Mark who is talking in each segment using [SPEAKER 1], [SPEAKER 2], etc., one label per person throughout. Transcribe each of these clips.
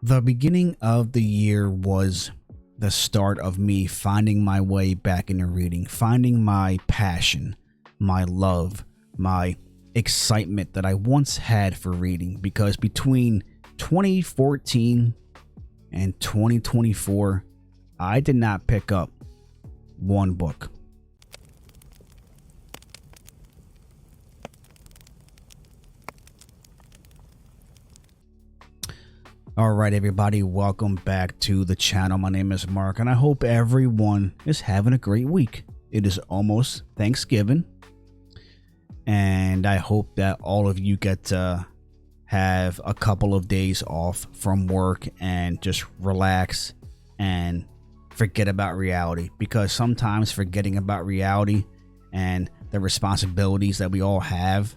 [SPEAKER 1] The beginning of the year was the start of me finding my way back into reading, finding my passion, my love, my excitement that I once had for reading. Because between 2014 and 2024, I did not pick up one book. All right, everybody, welcome back to the channel. My name is Mark, and I hope everyone is having a great week. It is almost Thanksgiving, and I hope that all of you get to have a couple of days off from work and just relax and forget about reality, because sometimes forgetting about reality and the responsibilities that we all have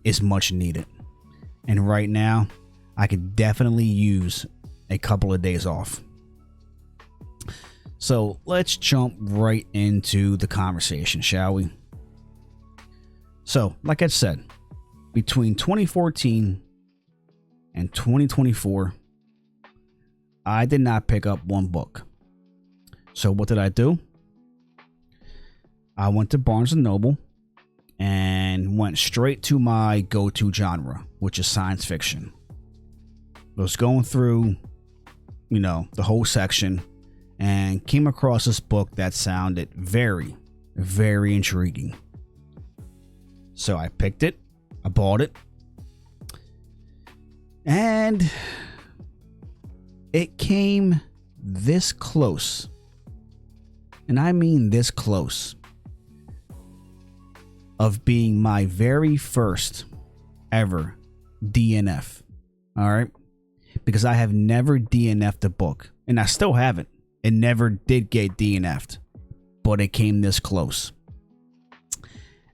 [SPEAKER 1] is much needed. And right now, I could definitely use a couple of days off. So let's jump right into the conversation, shall we? So, like I said, between 2014 and 2024, I did not pick up one book. So what did I do? I went to Barnes & Noble and went straight to my go-to genre, which is science fiction. I was going through, the whole section and came across this book that sounded very, very intriguing. So I picked it, I bought it, and it came this close. And I mean this close of being my very first ever DNF. All right. Because I have never DNF'd a book, and I still haven't. It never did get DNF'd, but it came this close.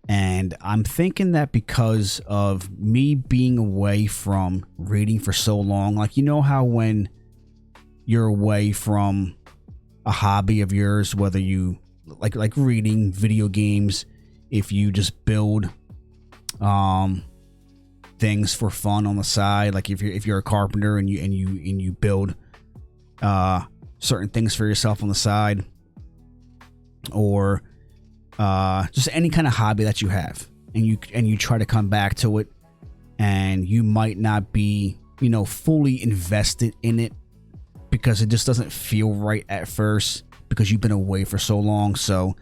[SPEAKER 1] And I'm thinking that because of me being away from reading for so long, like, how when you're away from a hobby of yours, whether you like reading, video games, if you just build things for fun on the side, like if you're a carpenter and you build certain things for yourself on the side, or just any kind of hobby that you have, and you try to come back to it, and you might not be fully invested in it because it just doesn't feel right at first because you've been away for so long. So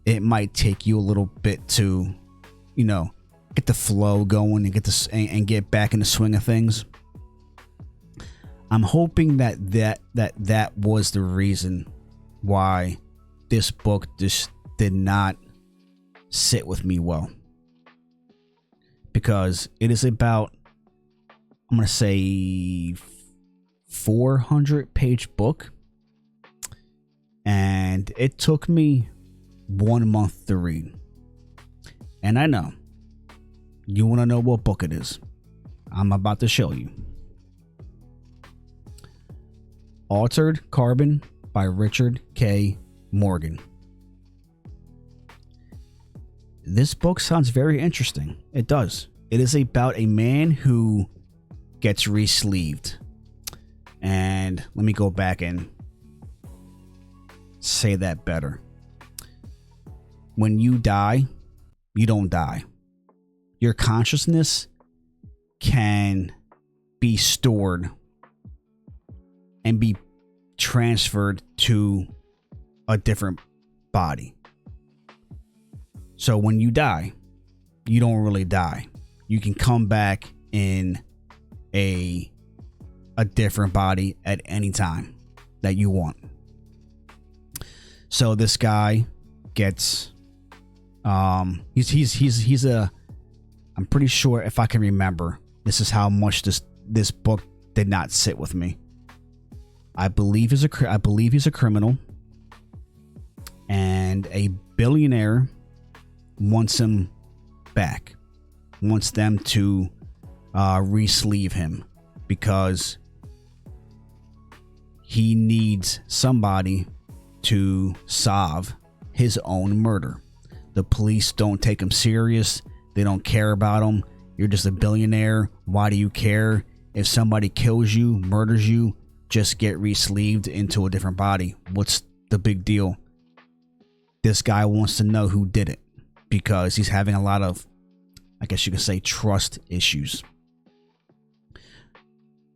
[SPEAKER 1] it might take you a little bit to get the flow going and get back in the swing of things. I'm hoping that was the reason why this book just did not sit with me well, because it is about, I'm going to say, 400-page book, and it took me 1 month to read. And I know you want to know what book it is. I'm about to show you. Altered Carbon by Richard K. Morgan. This book sounds very interesting. It does. It is about a man who gets re-sleeved. And let me go back and say that better. When you die, you don't die. Your consciousness can be stored and be transferred to a different body. So when you die, you don't really die. You can come back in a different body at any time that you want. So this guy gets he's a, I'm pretty sure, if I can remember, this is how much this book did not sit with me. I believe he's a criminal, and a billionaire wants him back, wants them to re-sleeve him because he needs somebody to solve his own murder. The police don't take him serious. They don't care about him. You're just a billionaire. Why do you care? If somebody kills you, murders you, just get re-sleeved into a different body. What's the big deal? This guy wants to know who did it because he's having a lot of, I guess you could say, trust issues.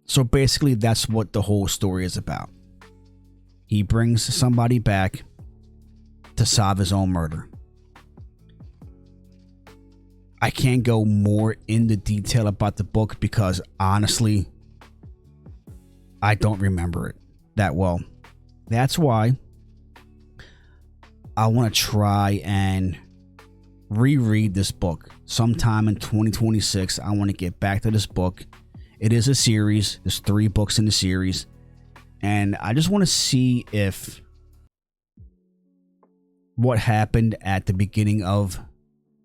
[SPEAKER 1] So basically, that's what the whole story is about. He brings somebody back to solve his own murder. I can't go more into detail about the book because honestly, I don't remember it that well. That's why I want to try and reread this book sometime in 2026. I want to get back to this book. It is a series. There's 3 books in the series. And I just want to see if what happened at the beginning of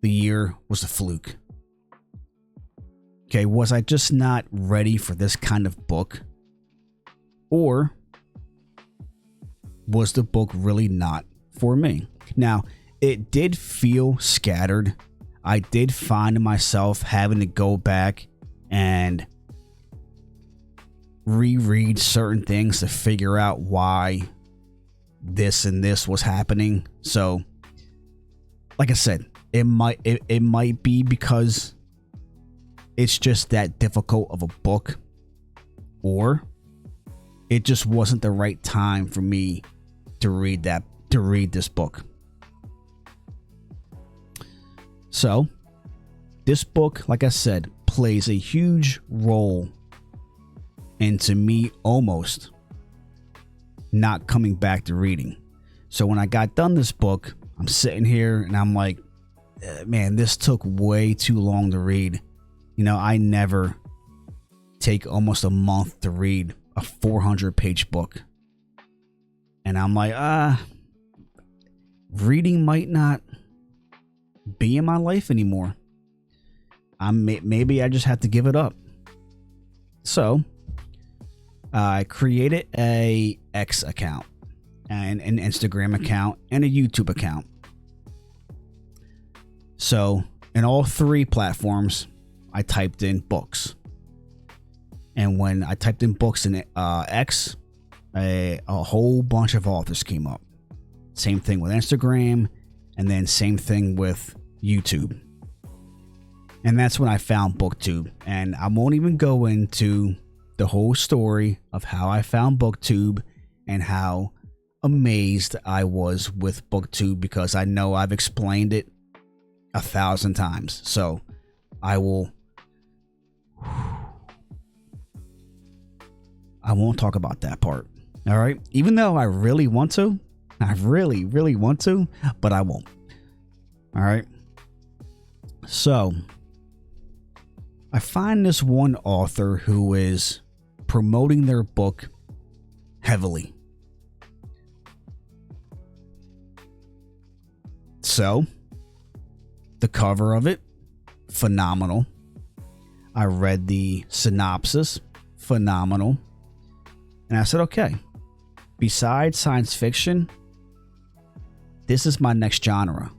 [SPEAKER 1] the year was a fluke. Okay, was I just not ready for this kind of book? Or was the book really not for me? Now, it did feel scattered. I did find myself having to go back and reread certain things to figure out why this and this was happening. So, like I said, it might be because it's just that difficult of a book, or it just wasn't the right time for me to read this book. So, this book, like I said, plays a huge role into me almost not coming back to reading. So when I got done this book, I'm sitting here and I'm like, man, this took way too long to read. You know, I never take almost a month to read a 400-page book. And I'm like, reading might not be in my life anymore. Maybe I just have to give it up. So I created a X account and an Instagram account and a YouTube account. So in all 3 platforms, I typed in books. And when I typed in books in X, a whole bunch of authors came up. Same thing with Instagram, and then same thing with YouTube. And that's when I found BookTube. And I won't even go into the whole story of how I found BookTube and how amazed I was with BookTube, because I know I've explained it 1,000 times. So I won't talk about that part. All right. Even though I really want to, but I won't. All right. So I find this one author who is promoting their book heavily. So the cover of it, phenomenal. I read the synopsis, phenomenal. And I said, okay, besides science fiction, this is my next genre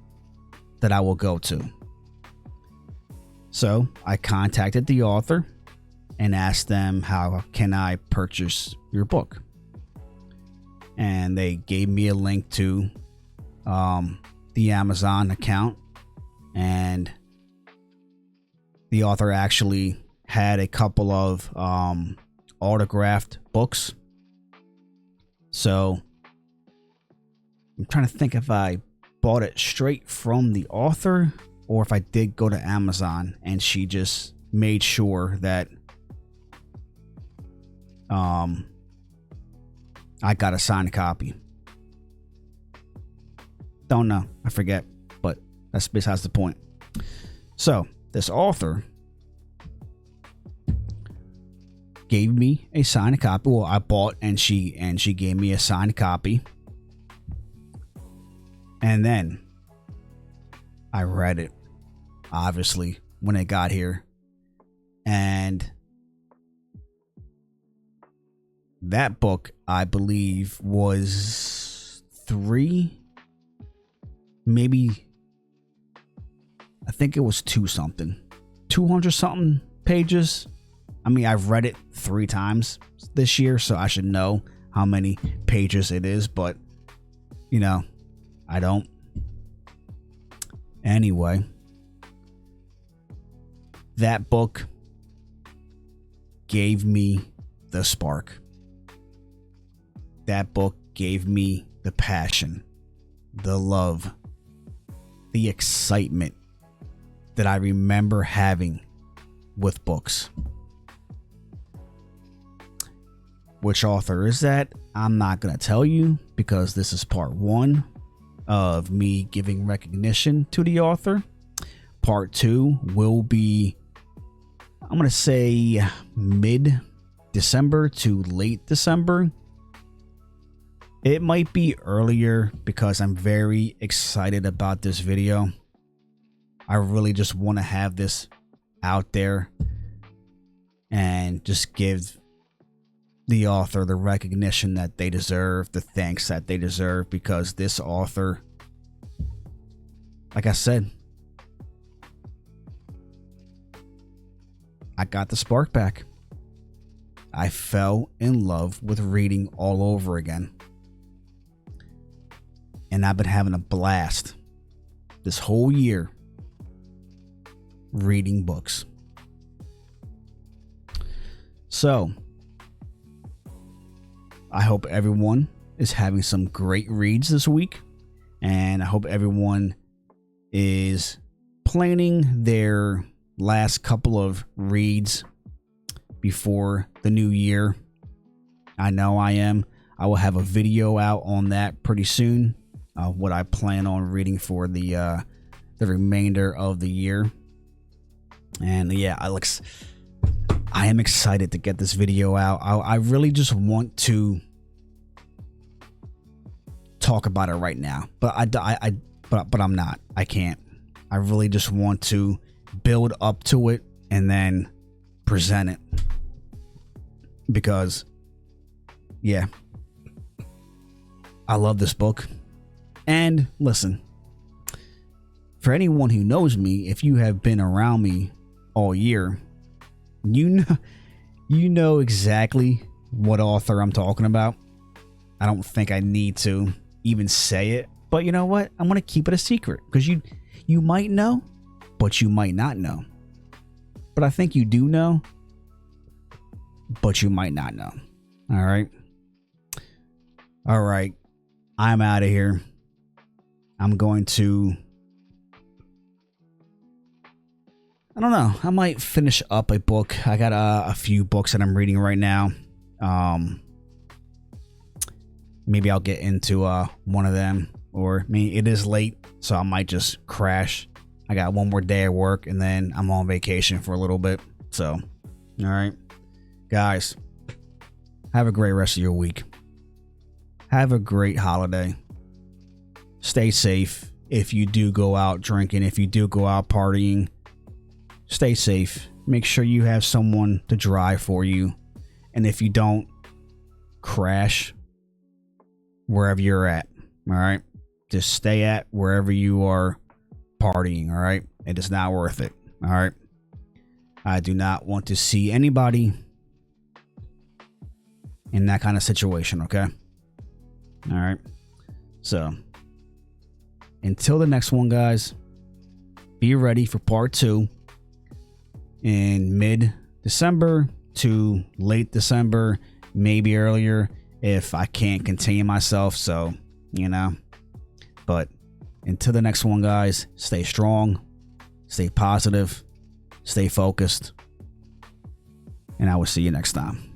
[SPEAKER 1] that I will go to. So I contacted the author and asked them, how can I purchase your book? And they gave me a link to the Amazon account, and the author actually had a couple of autographed books. So I'm trying to think if I bought it straight from the author or if I did go to Amazon and she just made sure that I got a signed copy. Don't know. I forget. But that's besides the point. So this author gave me a signed copy. Well, I bought and she gave me a signed copy. And then I read it, obviously, when it got here. And that book, I believe, was 3, maybe, I think it was 200 something pages. I mean, I've read it 3 times this year, so I should know how many pages it is, but, you know, I don't. Anyway, that book gave me the spark. That book gave me the passion, the love, the excitement that I remember having with books. Which author is that? I'm not going to tell you, because this is part 1 of me giving recognition to the author. Part 2 will be, I'm going to say, mid-December to late December. It might be earlier, because I'm very excited about this video. I really just want to have this out there and just give the author the recognition that they deserve, the thanks that they deserve, because this author, like I said, I got the spark back. I fell in love with reading all over again. And I've been having a blast this whole year reading books. So, I hope everyone is having some great reads this week. And I hope everyone is planning their last couple of reads before the new year. I know I am. I will have a video out on that pretty soon. What I plan on reading for the remainder of the year. And yeah, I am excited to get this video out. I really just want to talk about it right now, but I'm not. I can't. I really just want to build up to it and then present it, because yeah, I love this book. And listen, for anyone who knows me, if you have been around me all year, you know exactly what author I'm talking about. I don't think I need to even say it, but you know what? I'm going to keep it a secret, because you might know, but you might not know. But I think you do know, but you might not know. All right. All right. I'm out of here. I'm going to, I don't know, I might finish up a book. I got a few books that I'm reading right now. Maybe I'll get into one of them, or I mean, it is late, so I might just crash. I got one more day at work, and then I'm on vacation for a little bit. So, all right, guys, have a great rest of your week. Have a great holiday. Stay safe. If you do go out drinking, if you do go out partying, stay safe. Make sure you have someone to drive for you. And if you don't, crash wherever you're at. All right. Just stay at wherever you are partying. All right. It is not worth it. All right. I do not want to see anybody in that kind of situation. Okay. All right. So, until the next one, guys, be ready for part 2 in mid-December to late December, maybe earlier if I can't contain myself. So, you know, but until the next one, guys, stay strong, stay positive, stay focused, and I will see you next time.